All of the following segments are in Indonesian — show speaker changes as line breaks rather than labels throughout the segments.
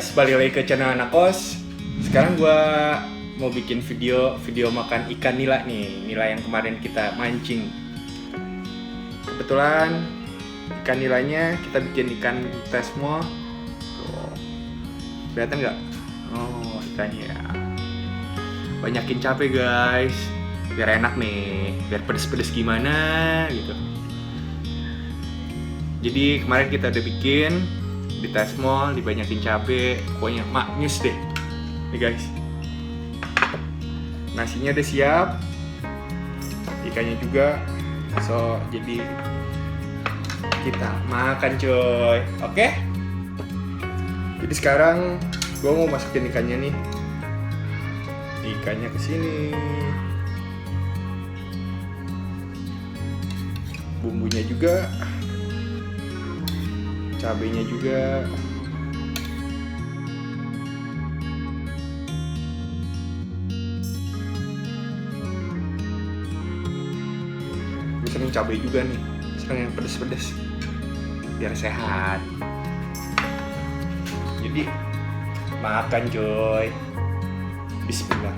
guys, balik lagi ke channel Anak Kos. Sekarang gue mau bikin video makan ikan nila nih. Nila yang kemarin kita mancing. Kebetulan ikan nilanya kita bikin ikan tesmo. Tuh, kelihatan nggak? Oh, ikannya. Banyakin cabai guys, biar enak nih, biar pedes-pedes gimana gitu. Jadi kemarin kita udah bikin di tesmo, dibanyakin cabai, pokoknya maknyus deh. Nih guys, nasinya udah siap, ikannya juga. So jadi kita makan coy, oke? Jadi sekarang gue mau masukin ikannya nih, ikannya ke sini, bumbunya juga, cabenya juga. Gue seneng cabai juga nih, seneng yang pedes-pedes biar sehat. Jadi makan coy, bismillah.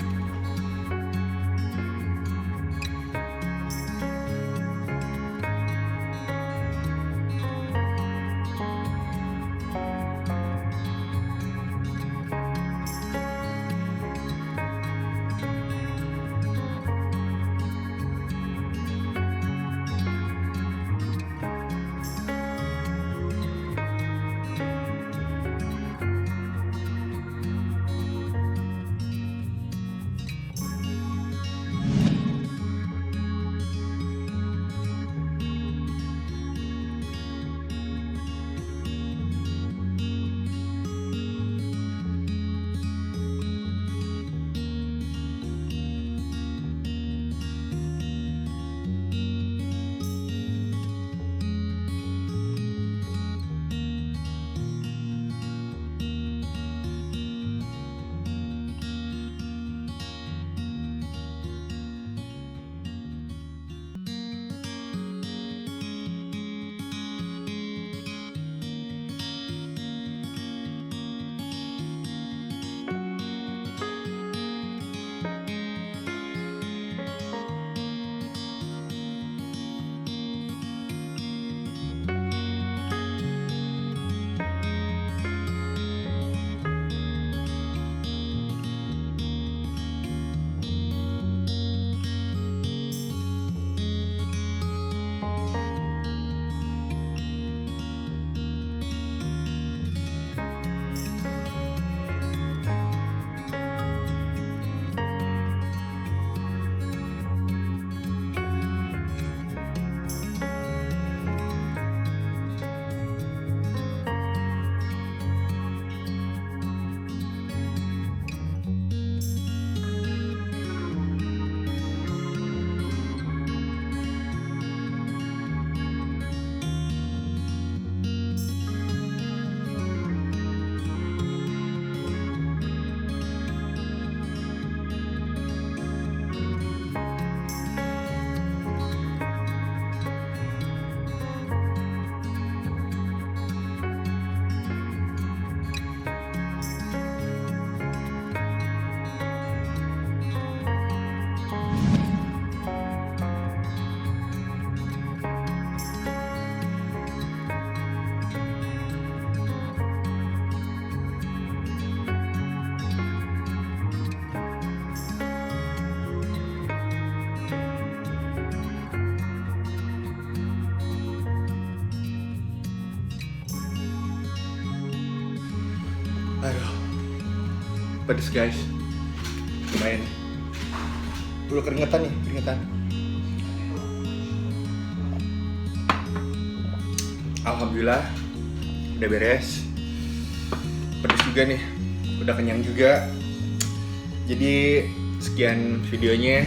Aduh, pedes guys, lumayan. Udah keringetan nih, keringetan. Alhamdulillah, udah beres. Pedes juga nih, udah kenyang juga. Jadi sekian videonya.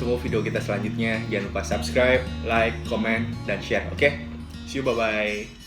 Tunggu video kita selanjutnya. Jangan lupa subscribe, like, comment, dan share. Oke? See you, bye-bye.